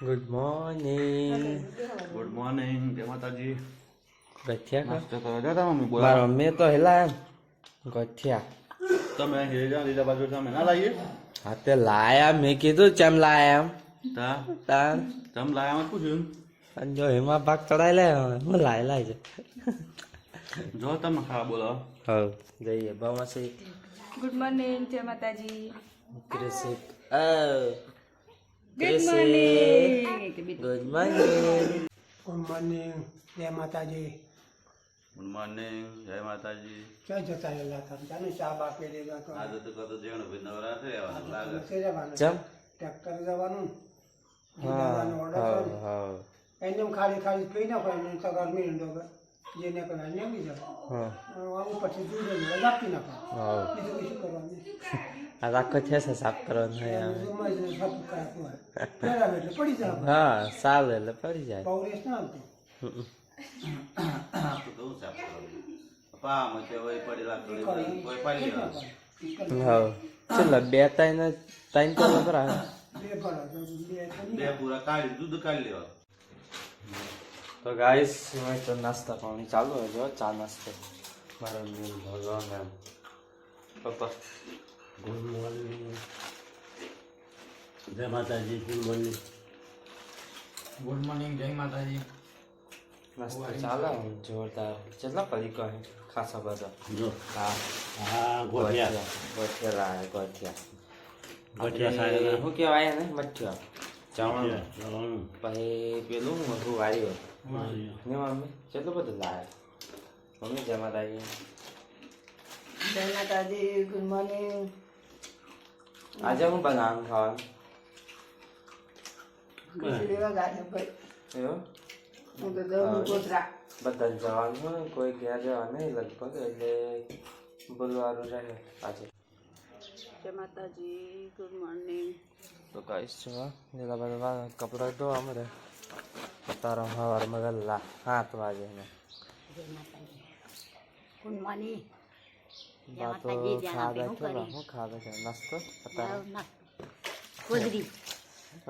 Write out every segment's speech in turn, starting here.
Good morning. Good morning. જય માતાજી. ગઠિયા નાસ્તો કરવા જતા મમ્મી મારા બોલા. મમ્મી તો હેલા એમ ગઠિયા તમે હેજા લીધા બાજુ તમે ના લાવીએ હા તે લાયા મેં કીધું ચમ લાયા એમ તા તાન તમ લાયા મત પૂછ્યું અને જો એમાં ભાગ ચડાઈ લે હું લાય છે જો તમે ખા બોલો. હવ જઈએ બામાસી. ગુડ મોર્નિંગ જય માતાજી. ક્રિસિક good morning. Good morning. Good morning જય માતાજી. Good morning. જય માતાજી. ક્યાં જતા રહેલા તમે ચાલો ચા બા પી લીધા તો આજે તો કતો જેણ ભાઈ નવરાત્રી આવવાનું લાગે. નથી જવાનું ચમ ટ્રેક્ટર જવાનું હા જવાનું ઓર્ડર હા છે હા એને ખાલી ખાલી પી નાખો એને તો ગરમી ઊંડો જેને કરે એને બી જાવ હા આવું પછી દૂધ રાખી નાખો હા બીજું કશું કરવાનું આ આખો છે સાફ કરવાનો હોય હવે. બરાબર એટલે પડી જાય હા સારું એટલે પડી જાય. બહુ રેસ ના આવતું તો કેવું સાફ કરવાનું? પા મચે હોય પડી લાકડી કોઈ પાડી લેવાનું. હા ચલો બે ત્રણ તો લબરા બે ભરો તો બે પૂરા કાઢી દૂધ કાઢી લેવાનું. તો ગાઈસ તો નાસ્તા પાણી ચાલુ હોય જો ચા નાસ્તો મારો મિલ ભગવાન એમ પપ્પા ગુડ મોર્નિંગ. જય Mataji. Good morning. Good morning. જય માતાજી. નાસ્તો ચાલે જોરદાર કેટલા પડીકો હે ખાસા બધા જો હા હા ગોઠિયા ગોઠિયા લાયા ગોઠિયા ગોઠિયા સારા શું કહેવાય ને મઠિયો ચવણ જવાનું. પછી પેલું મોટું વાળ્યું ને મમ્મી કેટલું બધું લાયા મમ્મી જય માતાજી. જય માતાજી. Good morning. આજે હું બનાવવાનું ખાવાનું ખીચડી વગાડે ભાઈ. એવું હું તો દઉં કોતરા. બધા જવાનું હોય ને કોઈ ઘેર જવા નહીં લગભગ એટલે બોલવાનું રહે આજે. જય માતાજી. Good morning. તો કહીશ છું જેલા બધા કપડા ધોવા મળે તારો સવારમાં વહેલા 7 વાગે ને જય માતાજી. Good morning. બાતો ખાધા થોડા હું ખાધા છે નાસ્તો અત્યારે કોદરી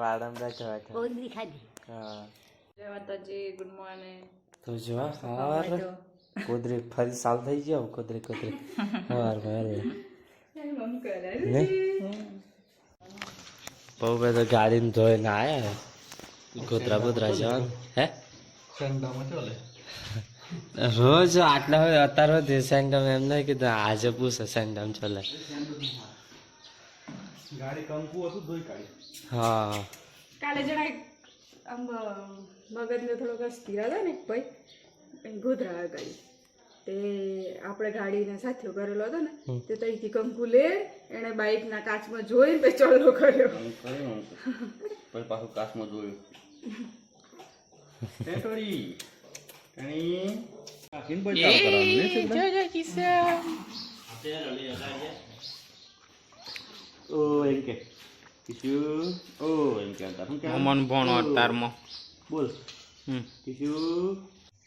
વાડમ બેઠો બેઠો કોદરી ખાધી. હા જય માતાજી. Good morning. તો જો સવાર કુદરી ફરી સાલ થઈ ગયો કુદરી સવાર વહેલા ને બહુ બધા ગાડીને ધોઈને આવ્યા કૂતરા બુતરા જવાનું હે રોજ આટલા હોય અત્યારે હોય સેંગમ એમ નહીં કીધું આજે પૂછે સેંગમ ચલે ગાડી કંકુ હતું દોઈ કાઢી. હા કાલે જણા આમ મગજને થોડોક સ્થિર હતો ને ભાઈ ગોધરા ગાડી તે આપણે ગાડીને સાથીઓ કરેલો હતો ને તે તઈથી કંકુ લે એણે બાઇકના કાચમાં જોઈને પછી ચોલ્લો કર્યો. પછી પાછું કાચમાં જોયું. ટેટોડી એની કાકીને પણ કામ કરવાનું ને સીધા? ઓ એમ કે કિશુ ઓ એમ કે હતા શું કે મન ભણો તારમાં બોલ કિશુ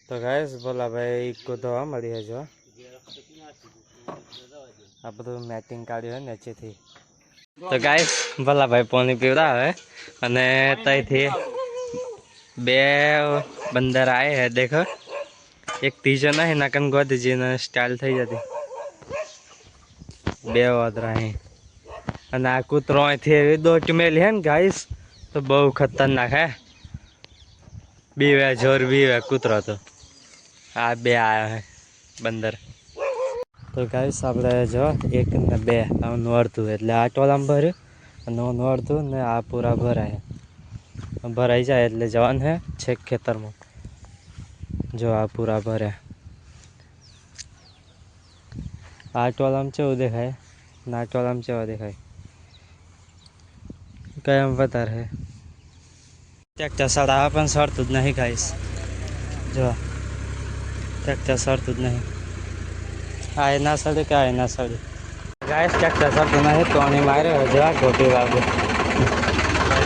તો ગાઈસ બોલા ભાઈ ધોવા મળી છે જો આ બધું મેટિંગ કાઢ્યું હોય નીચેથી. તો ગાઈસ ભલા ભાઈ પાણી પીવડાવે અને ત્યાંથી બે બંદર આવે હે દેખો એક ત્રીજો નહીં નકન ગોધીજીને સ્ટાઇલ થઈ જતી બે વાદરા અહીં અને આ કૂતરો અહીંથી એવી દોટ મેલી હે ને ગાઈસ તો બહુ ખતરનાક હે બીવે જોર બીવે કૂતરો તો આ બે આવ્યા હે બંદર. તો ગાઈસ આપણે જો 1 ને 2 આ નોરતું એટલે આ ટોલામાં ભર્યું અને નોરતું ને આ પૂરા ભરાય ભરાઈ જાય એટલે જવાનું હે છેક ખેતરમાં જો આ પૂરા ભર્યા આ ટોલામાં કેવું દેખાય ના ટોલામાં કેવા દેખાય કયામ વધારે હે ટ્રેક્ટર સડાવવા પણ સરતું જ નહીં ગાઈસ જો ટ્રેક્ટર સરતું જ નહીં આ ના સડે કે આ ના સડે ગાઈસ ટ્રેક્ટર સરતું નહીં તો આની મારે જવા ગોટી વાગુ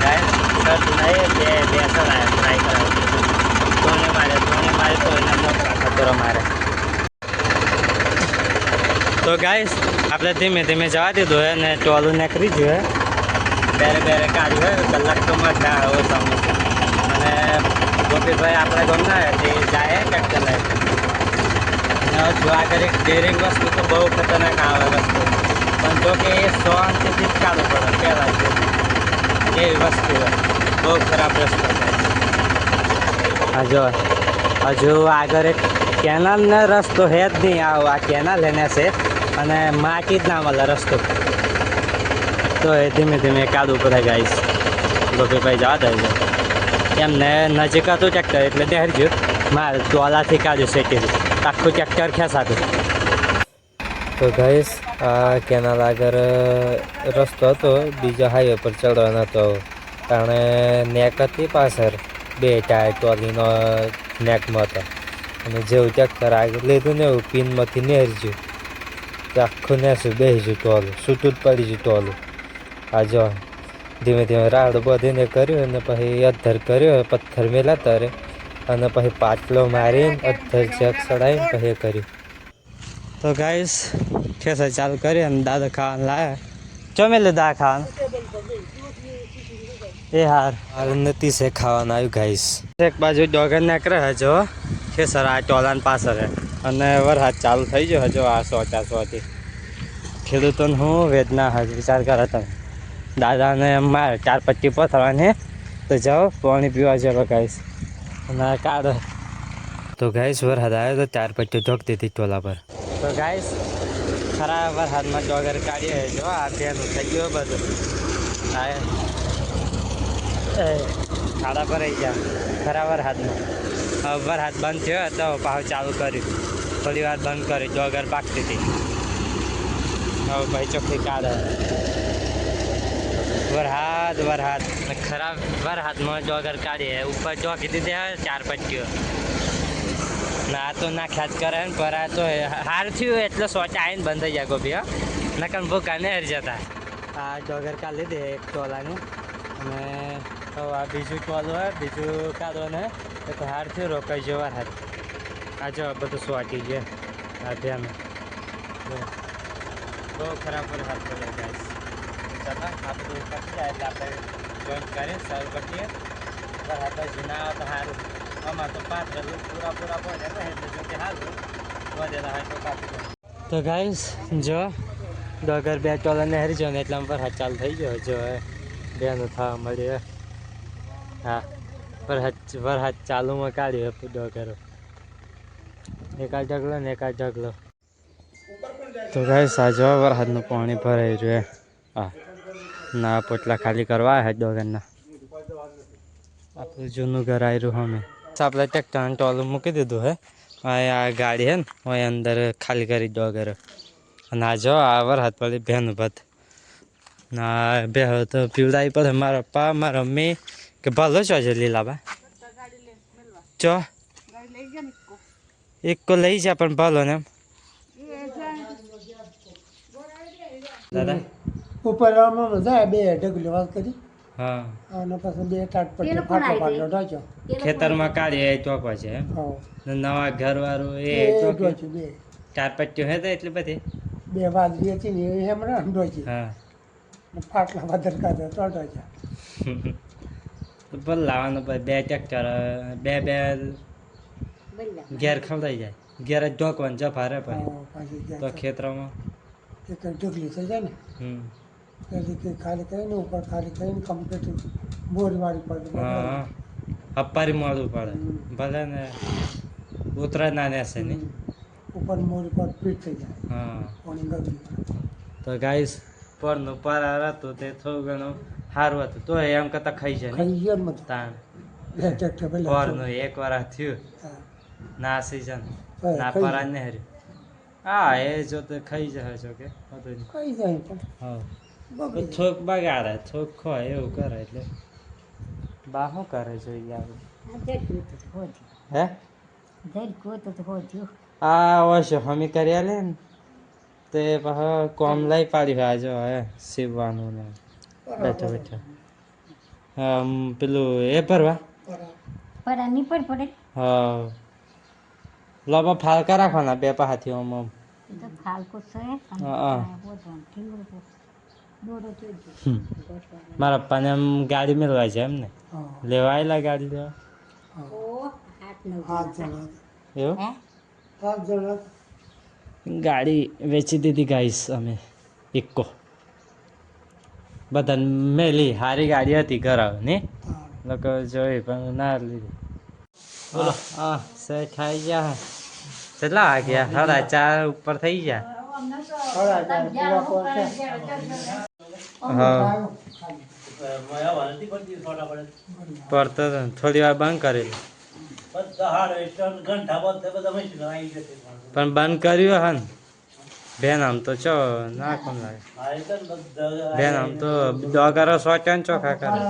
ગાઈસ સરતું નહીં બે સડાય ટ્રાય કરાવ તોને મારે તો એના મોટા ખતરો મારે. તો ગાઈસ આપણે ધીમે ધીમે જવા દીધું હે ને ટોલું નીકળી ગયું હે બેરે કાઢ્યું હોય કલાક તો મજા આવે સમય વિશાલભાઈ આપણા ગામના તે જાય ટ્રેક્ટર લઈને અને જો આગળ એક ડેરિંગ વસ્તુ તો બહુ ખતરનાક આવે રસ્તો પણ જો કે એ શાંતિથી જ ચાલુ પડે પહેલાં જ એવી વસ્તુ બહુ ખરાબ રસ્તો થાય. હજુ આગળ એક કેનાલનો રસ્તો હે જ નહીં. આ કેનાલ એને છે અને માટી જ ના મળે રસ્તો તો એ ધીમે ધીમે કાદવું પડે ગાઈશ. ગોપીભાઈ જવા દે છે એમને નજીક હતું ટ્રેક્ટર એટલે દેરજો મારે ટોલાથી કાઢ્યું શેકી આખું ટ્રેક્ટર ખેંચાતું. તો ગાઈશ આ કેનાલ આગળ રસ્તો હતો બીજા હાઈવે પર ચડવાનો હતો કારણ નેક હતી પાછળ બે ટાયર ટોલીનો નેકમાં હતા અને જેવું ટ્રેક્ટર આગળ લીધું ને એવું પિનમાંથી નેરજ્યું તો આખું નેસું બેસી ટોલું છૂટું જ પડી ગયું ટોલું. આ જો ધીમે ધીમે રાડું બધીને કર્યું અને પછી અધ્ધર કર્યો પથ્થર મેલા તરે અને પછી પાટલો મારીને અધ્ધર ચેક ચડાવીને પછી કર્યું. તો ગાઈસ ખેસર ચાલુ કરી અને દાદા ખાવાનું લાવ્યા ચોમેલું દા ખાવાનું એ હાર નથી છે ખાવાનું આવ્યું ગાઈસ. એક બાજુ ડોગર નાકરે હજો ખેસર આ ટોલાન પાછળ અને વરસાદ ચાલુ થઈ ગયો હજો આ 100-400થી ખેડૂતોને હું વેદના હજ વિચાર કરે તમે દાદાને મારે 4 પટ્ટી પથરાવાની તો જાઓ પાણી પીવા જાવ ગાઈસ અને કાઢો. તો ગાઈસ વરસાદ આવ્યો તો 4 પટ્ટીઓ ઢોક દીધી ટોલા પર. તો ગાઈસ ખરા વરસાદમાં ડોગર કાઢીએ જો આ બેનું થઈ ગયો બધું ખાડા ભરાઈ ગયા ખરા વરસાદમાં. હવે વરસાદ બંધ થયો તો પાછું ચાલુ કર્યું થોડી વાર બંધ કરી ડોગર પાકતી હતી હવે ભાઈ ચોખ્ખી કાઢે વરસાદ ખરાબ વરસાદમાં ડોગર કાઢીએ ઉપર ઢોકી દીધી 4 પટ્ટીઓ ના તો નાખ્યા જ કરે ને પર આ તો હાર થયું એટલે સોચા આવીને બંધ થઈ જાય ગોભી નકર ભૂકા ને હરી જતા. આ ડોગર કાઢી દે એક ટોલાનું અને આ બીજું ટોલું હોય બીજું કાઢો ને તો હાર થયું રોકાઈ જો વરસાદ આ જો બધું સોટી ગયું આ ધ્યાન બહુ ખરાબ વરસાદ પડ્યો ગાઈસ. ચાલો આ બધું પતી જાય એટલે આપણે જોઈન્ટ કરીએ સારું પટીએ વરસાદ જૂના આવે તો સારું આમાં તો 5 પૂરા પડે એટલે જો કે સારું વધેલા હોય તો કાપી. તો ગાઈસ જો ડોગર 2 ટોલાને હરી જાવ ને એટલામાં વરસાદ ચાલુ થઈ ગયો જો બેનું થવા મળ્યું. હા વરસાદ ચાલુમાં કાઢ્યો ડોગરો એકાદ ઢગલો ને એકાદ ઢગલો. તો ગાઈસ આ જો વરસાદનું પાણી ભરાઈ રહ્યું હા ના પોટલા ખાલી કરવા હે ડોગરના આપણું જૂનું ઘર આવ્યું અમે આપણે ટ્રેક્ટર ટોલું મૂકી દીધું હે આ ગાડી હે ને હું અંદર ખાલી કરી ડોગર અને આ જો આ વરસાદ પડી બેનું ભત ના બે તો પીવડાવી પડે મારા પપ્પા મારા મમ્મી કે ભલો છો છે લીલાબા ચો એક કો લઈ જા પણ ભલો ને દાદા ઉપર આમાં જાય 2 ઢગલી વાત કરી હા અને પછી 2 ટાટ પટ્ટી પાટલો ઢાંચ્યો ખેતરમાં કાઢીએ ચોપા છે એમ હા નવા ઘરવાળું એ ઢોચ્યું 2 4 પટ્ટીઓ હે તો એટલી બધી 2 વાદળી હતી ને એ હમણાં ઢોચી હા ફાટલા વધારે કાઢ્યા તો ઢોચ્યા ભલે લાવવાનું પછી 2 ટ્રેક્ટર 2 ઘેર ખવડાઈ જાય ઘેર જ ઢોકવાનું જફારે પછી તો ખેતરમાં એક ઢગલી થઈ જાય ને એટલે ખાલી કરીને ઉપર ખાલી કરીને કમ્પ્લીટ બોરવાળી પડે હા અપારી મળવું પડે ભલે ને ઉતરા ના નેસે નહીં ઉપર મોર પર ફીટ થઈ જાય હા પાણી ગરમી તો ગાઈસ પરનું પાર હતું તે થોડું ઘણું સારું હતું તો એમ કરતાં ખાઈ જાય ને ખાઈ ગયો ને બધું તાણ ટ્રેક્ટર પહેલા પરનું 1 વાર થયું ના સીઝન ના ખાઈ પરા ને હર્યું હા એ જો તો ખાઈ જાય છો કે બધું ખાઈ જાય પણ હા બગડી થોક બગાડે થોક ખોય એવું કરે એટલે બા શું કરે જોઈએ હે આ વર્ષે હમી કર્યા લે ને તે પછી કોમ લઈ પાડ્યું આ જો હે સીવવાનું ને બેઠા બેઠા પેલું એ ભરવા હા લોબા ફાલકા રાખવાના 2 પાહાથી આમ આમ હા મારા પપ્પાને એમ ગાડી મેળવાય છે એમ ને લેવા આવેલા ગાડી લેવા 5 જણા એવું હતા. 5 જણા હતા. ગાડી વેચી દીધી ગાઈસ અમે ઇકો બધા મેલી સારી ગાડી હતી કરાવે ને હા. લોકો જોઈ પણ ના લીધી હા સેટ થઈ ગયા કેટલા વાગ્યા 4:30 ઉપર થઈ ગયા હા પડતો હતો ને. થોડી વાર બંધ કરેલું પણ બંધ કર્યું હા ને બેન આમ તો ચો ના કોણ લાગે બેન આમ તો દોગારો સોચન ચોખા કરે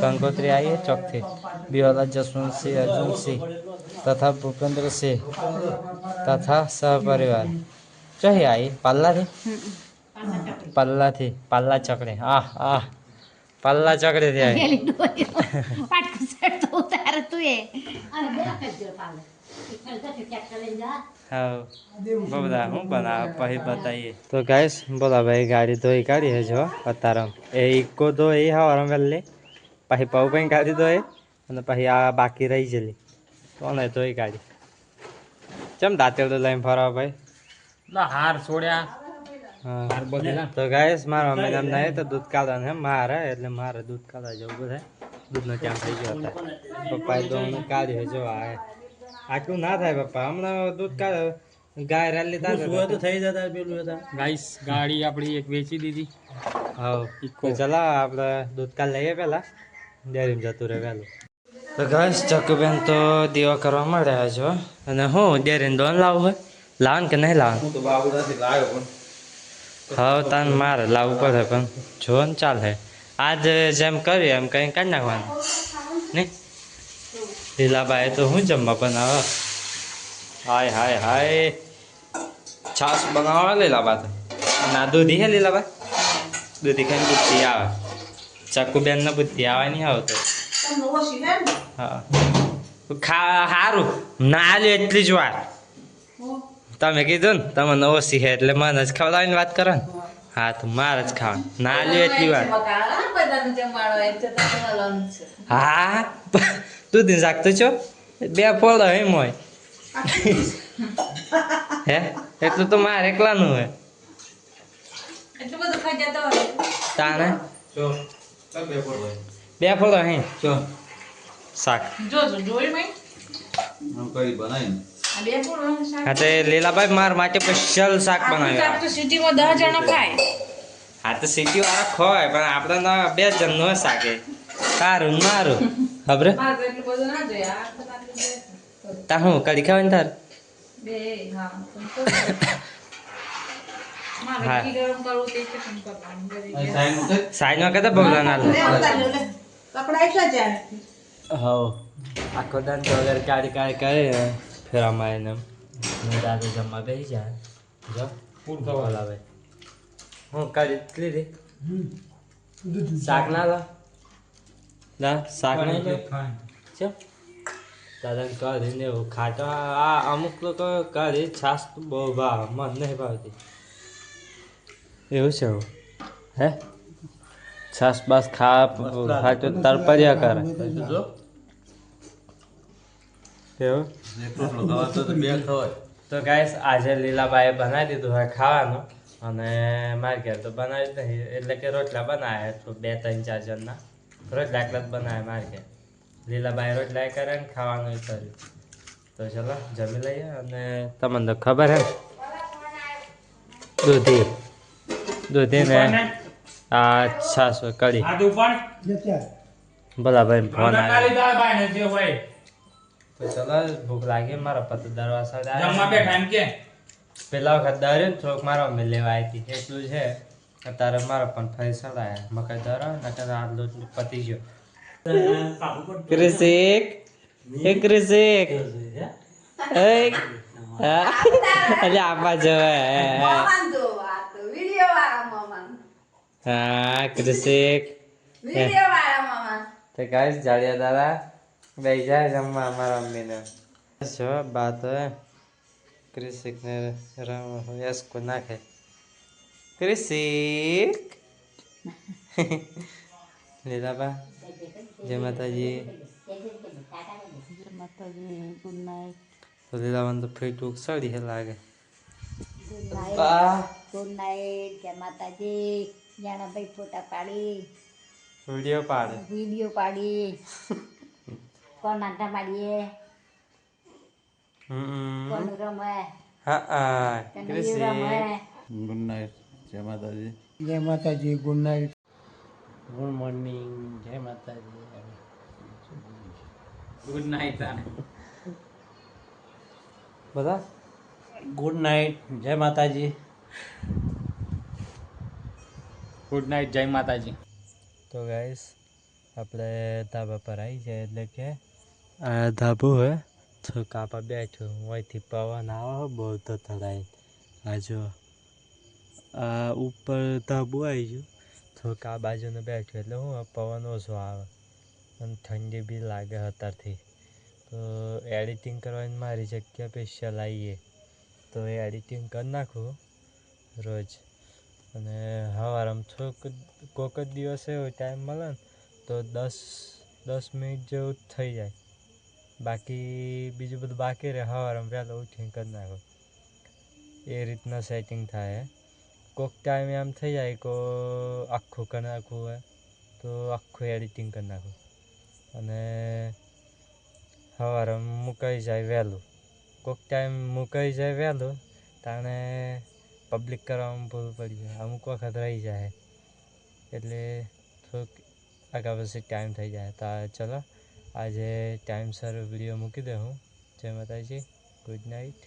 કંકોત્રી आई है चौक थे बिवाला जसवंत सिंह अर्जुन सिंह तथा भूपेंद्र सिंह तथा सहपरिवार चाहिए आई पल्ला थी पल्ला चकड़े पल्ला चकड़े थे आई हाँ वो बता हूँ बना पही बताइए तो गैस बोला भाई गाड़ी तो ही गाड़ी है जो बता रहा हूँ इको तो यही हवा कर ले પછી પૌ પણ કાઢી દો અને પછી આ બાકી રહી ગયેલી તો ને તો એ કાઢી ચમ દાંતેલ તો લઈને ફરવા ભાઈ હાર છોડ્યા હા તો ગાઈસ મારા મમ્મી નામ ના તો દૂધ કાઢવા ને મારે એટલે મારે દૂધ કાઢવા જવું બધે દૂધનો ટાઈમ થઈ ગયો હતા પપ્પાએ તો હું કાઢ્યો જો આ આટલું ના થાય પપ્પા હમણાં દૂધ કાઢ ગાય રાલી તો થઈ જતા પેલું હતા ગાઈસ ગાડી આપણી એક વેચી દીધી હા તો ચલા આપણે દૂધ કાઢ લઈએ પેલા ડેરીમાં જતું રહે વહેલું તો ઘસ ચકુબેન તો દીવા કરવા મળ્યા છો અને હું ડેરીને દોન લાવવું હોય લાવન કે નહીં લાવન હા તાન મારે લાવવું પડે પણ જો ને ચાલે આજ જેમ કર્યું એમ કંઈ કાઢી નાખવાનું નહીં લીલાબાઈ તો હું જમવા બનાવે હાય હાય હાય છાસ બનાવવા લીલાબા તો ના દૂધી હે લીલાબા દૂધી ખાઈને બુદ્ધિ આવે ચકુબેન ને બુદ્ધિ આવે નહીં આવતો હા સારું ના લે એટલી જ વાર તમે કીધું ને તમને ઓછી છે એટલે મને જ ખવડાવીને વાત કરો ને હા તો મારે જ ખાવાનું ના લે એટલી વાર હા દૂધી શાક તો છો 2 ફોડો એમ હોય હે એટલું તો મારે એકલાનું હોય તાને 2 ફોડો હે ચો શાક હા તો લીલાભાઈ મારા માટે સ્પેશિયલ શાક બનાવ્યું સિટીમાં 10 જણા ખાય હા તો સિટી વાળા ખોય પણ આપણે તો 2 જણનું હોય શાકે તારું મારું ખબર એટલું બધું ના જોઈએ તા હું કઢી ખાવાની તાર બે હા હા ગરમ કરવું તે કેમ કરવાનું સાઈડમાં કદા બગડા ના લે કપડા એટલા જ હવ આખો દાન તો અગર કાઢી કરે ફેરામાં એને દાદા જમવા બેસી જાય જો ફૂલ ખવા લાવે હું કાઢી લીધી શાક ના લા ના શાક નહીં ચો દાદા કાઢીને એવું ખાતો આ અમુક લોકો કાઢી છાસ તો બહુ ભાવ મને નહીં ભાવતી એવું છે એવું હે છાસ બાસ ખાતો તરપર્યા કરે એવું તો ગાઈસ આજે લીલાબાઈએ બનાવી દીધું હોય ખાવાનું અને મારે ઘેર તો બનાવી જ નહીં એટલે કે રોટલા બનાવ્યા તો 2 3 4 જણના રોટલા એકલા જ બનાવે મારે ઘેર લીલાબાઈ રોટલા કરે ને ખાવાનું કર્યું તો ચલો જમી લઈએ અને તમને તો ખબર હે દૂધી ને આ છાસ કઢી ભલા ભાઈ ફોન આવ્યો તો ચલો ભૂખ લાગી મારા પતિ દરવાજા પેલા વખત દર્યો ને થોડુંક મારા મમ્મી લેવા આવી હતી એટલું છે અત્યારે મારા પણ ફરી સડાયા મકાઈ દરો નકર આ લોટ પતી ગયો ક્રિસિક ક્રિસિક એટલે આપવા જવાય હા ક્રિસિક તો ગાઈસ જાડિયા દાદા બેસી જાય જમવા અમારા મમ્મીને જો બાત હે ક્રિસિક ને યસકો નાખે ક્રિસિક લીલાબા જય માતાજી માતાજી ગુડ નાઇટ તો લીલાવન તો ફીટ ઉકસાડી હે લાગે. ગુડ નાઇટ બા ગુડ નાઇટ જય માતાજી જાણાભાઈ ફોટા પાડી વિડીયો પાડે. વિડીયો પાડી કોણ નાટા પાડીએ કોણ રમે હા કનૈયું રમે ગુડ નાઇટ જય માતાજી. જય Mataji, good night. Good morning જય માતાજી. ગુડ નાઇટ બધા ગુડ નાઇટ જય માતાજી. ગુડ નાઇટ જય માતાજી. તો ગાઈસ આપણે ધાબા પર આવી જાય એટલે કે આ ધાબુ હે તો કાપા બેઠું અહીંથી પવન આવે બહુ તો તળાઈ. આ જો આ ઉપર ધાબુ આવી ગયું તો આ બાજુને બેઠું એટલે હું પવન ઓછો આવે અને ઠંડી બી લાગે અત્યારથી. તો એડિટિંગ કરવાની મારી જગ્યા સ્પેશિયલ આવીએ તો એ એડિટિંગ કરી નાખું રોજ. અને સવારમાં કોઈક જ દિવસે એવો ટાઈમ મળે ને તો 10 મિનિટ જેવું થઈ જાય. બાકી બીજું બધું બાકી રહે સવારમાં વહેલો ઉઠીને કરી નાખો એ રીતના સેટિંગ થાય. કોઈક ટાઈમ એમ થઈ જાય કે આખું કરી નાખવું હોય તો આખું એડિટિંગ કરી નાખું અને સવારમાં મુકાઈ જાય વહેલું. કોઈક ટાઈમ મુકાઈ જાય વહેલું તાણે પબ્લિક કરવામાં ભૂલ પડી જાય. અમુક વખત રહી જાય એટલે થોડુંક આગા પછી ટાઈમ થઈ જાય. તો ચલો આજે ટાઈમસર વિડીયો મૂકી દઉં. જય માતાજી, ગુડ નાઇટ.